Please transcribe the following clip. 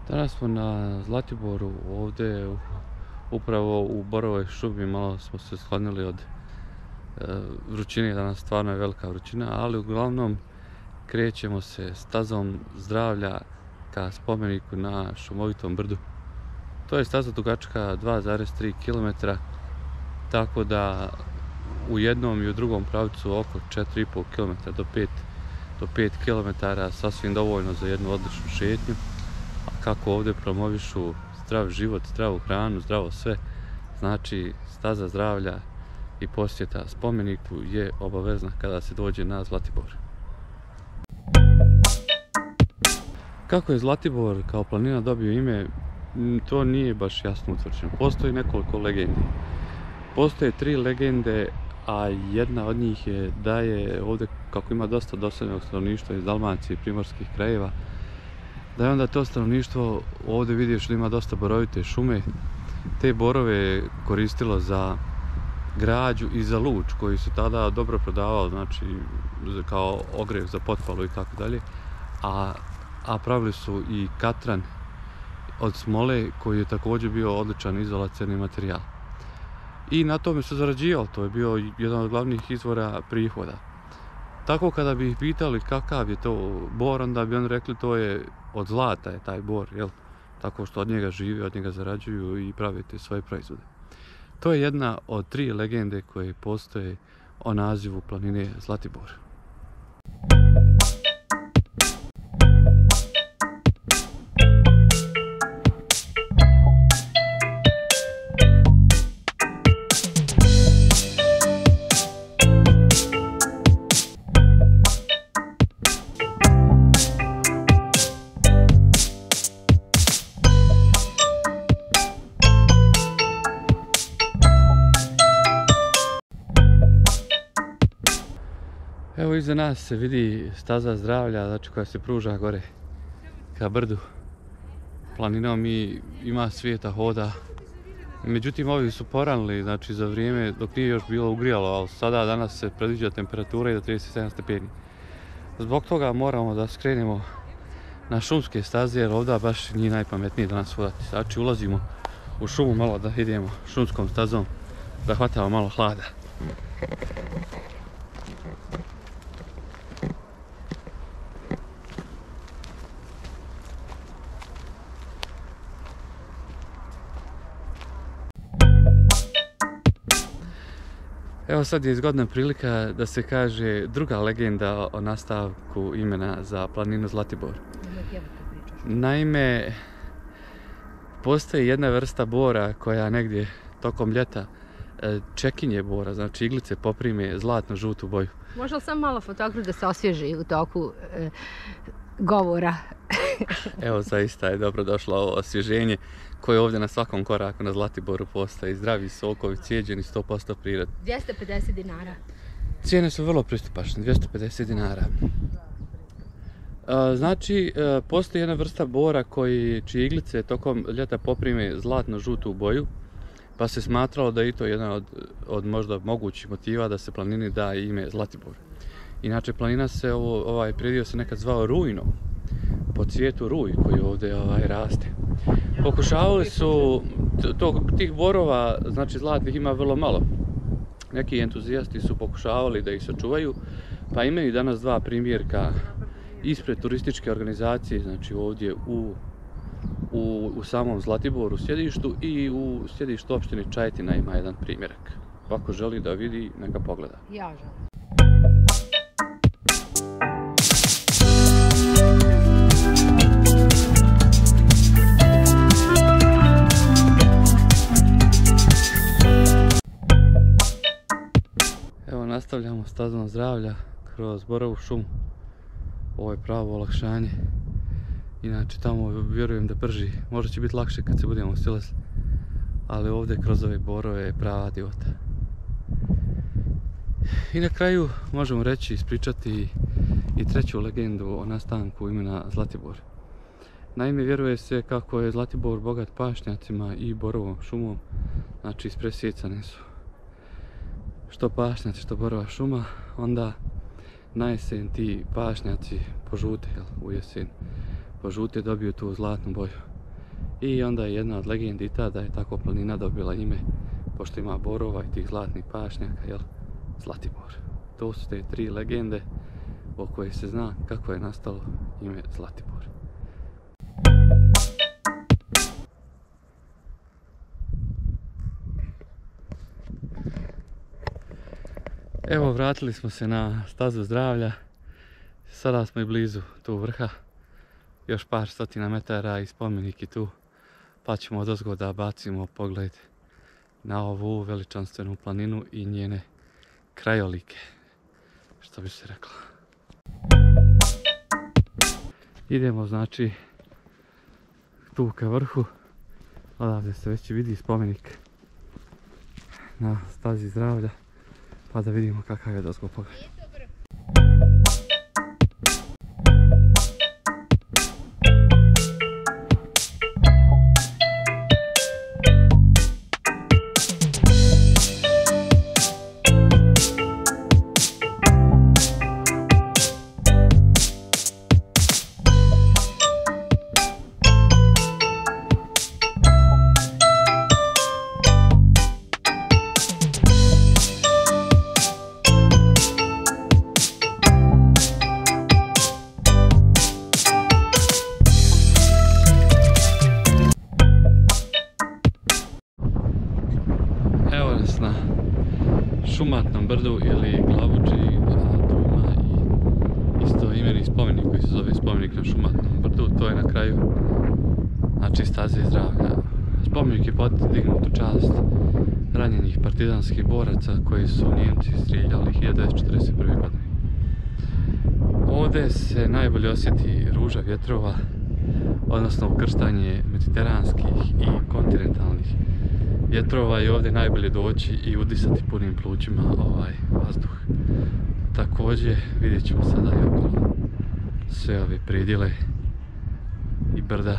Danas smo na Zlatiboru, ovdje upravo u Borovoj šumi, malo smo se sklonili od vrućine, danas stvarno je velika vrućina, ali uglavnom krećemo se stazom zdravlja ka spomeniku na šumovitom brdu. To je staza dugačka 2,3 km, tako da u jednom i u drugom pravcu oko 4,5 km do 5 km sasvim dovoljno za jednu odličnu šetnju. A kako ovdje promovišu zdrav život, zdravu hranu, zdravo sve, znači staza zdravlja i posjeta spomeniku je obavezna kada se dođe na Zlatibor. Kako je Zlatibor kao planina dobio ime, to nije baš jasno utvrđeno. Postoji nekoliko legendi. Postoje 3 legende, a jedna od njih je da je ovdje, kako ima dosta doseljenog stanovništva iz Dalmacije i primorskih krajeva, da je onda to stanovništvo ovdje vidiš da ima dosta borovite šume. Te borove koristilo za građu i za luč koji se tada dobro prodavao, znači kao ogrjev za potpalu i tako dalje. A pravili su i katran od smole koji je također bio odličan izolacioni materijal. I na tome se zarađivalo, to je bio jedan od glavnih izvora prihoda. Tako kada bi ih pitali kakav je to bor, onda bi oni rekli to je od zlata je taj bor, jel? Tako što od njega žive, od njega zarađuju i prave te svoje proizvode. To je jedna od 3 legende koje postoje o nazivu planine Zlatibor. Evo iza nas se vidi staza zdravlja, znači koja se pruža gore ka brdu planinom i ima svijeta hoda. Međutim, ovi su poranili, znači za vrijeme dok nije još bilo ugrijalo, ali sada danas se predviđa temperatura i do 37 stepeni. Zbog toga moramo da skrenemo na šumske staze jer ovdje baš nije najpametnije da nas hodati. Znači ulazimo u šumu malo da idemo šumskom stazom, da hvatamo malo hlada. Evo sad je zgodna prilika da se kaže druga legenda o nastavku imena za planinu Zlatibor. Naime, postoji jedna vrsta bora koja negdje tokom ljeta čekinje bora, znači iglice poprime zlatno-žutu boju. Može li samo malo fotograf da se osvježi u toku govora? Evo zaista je dobro došlo ovo osvježenje koje ovdje na svakom koraku na Zlatiboru postoji. Zdravi sokovi, cijeđeni 100% prirod. 250 dinara. Cijene su vrlo pristupačne, 250 dinara. Znači, postoji jedna vrsta bora čije iglice tokom ljeta poprime zlatno-žutu boju, pa se smatralo da je i to jedan od možda mogućih motiva da se planini da ime Zlatibor. Inače, planina se, ovaj predio se nekad zvao Rujnom, po cvijetu ruj koji ovdje raste. Pokušavali su, tih borova, znači zlatnih ima vrlo malo. Neki entuzijasti su pokušavali da ih sačuvaju, pa imaju danas 2 primjerka ispred turističke organizacije, znači ovdje u samom Zlatiboru sjedištu i u sjedištu opštine Čajetina ima jedan primjerak. Pa ako želi da vidi, neka pogleda. Ja želim. Nastavljamo stazom zdravlja kroz Borovu šumu. Ovo je pravo olakšanje. Inače tamo vjerujem da brži. Možda će biti lakše kad se budemo stilesli. Ali ovdje kroz ove borove je prava divota. I na kraju možemo reći, ispričati i 3. legendu o nastanku imena Zlatibor. Naime, vjeruje se kako je Zlatibor bogat pašnjacima i borovom šumom. Znači ispresjecane su što pašnjaci, što borova šuma, onda na jesen ti pašnjaci požute u jesen. požute dobiju tu zlatnu boju. I onda je jedna od legendi ta da je tako planina dobila ime, pošto ima borova i tih zlatnih pašnjaka, jel? Zlatibor. To su te 3 legende o kojih se zna kako je nastalo ime Zlatibor. Evo, vratili smo se na stazu zdravlja. Sada smo i blizu tu vrha. Još par stotina metara i spomenik je tu. Pa ćemo odozgo da bacimo pogled na ovu veličanstvenu planinu i njene krajolike, što bi se reklo. Idemo znači tu ka vrhu. Odavde se već vidi spomenik na stazi zdravlja. Pa da vidimo kakav je odozgo pogled. Evo nas na Šumatnom brdu ili Glavuđi, a tu ima i isto imeni spomenik koji se zove spomenik na Šumatnom brdu. To je na kraju, znači, staze zdravlja. Spomenik je podignut u čast ranjenih partizanskih boraca koji su Nijemci strijeljali 1941. godine. Ovdje se najbolje osjeti ruža vjetrova, odnosno ukrštanje mediteranskih i kontinentalnih vjetrova, i ovdje najbolje doći i udisati punim plućima ovaj vazduh. Također vidjet ćemo sada i okolo sve ove predjele i brda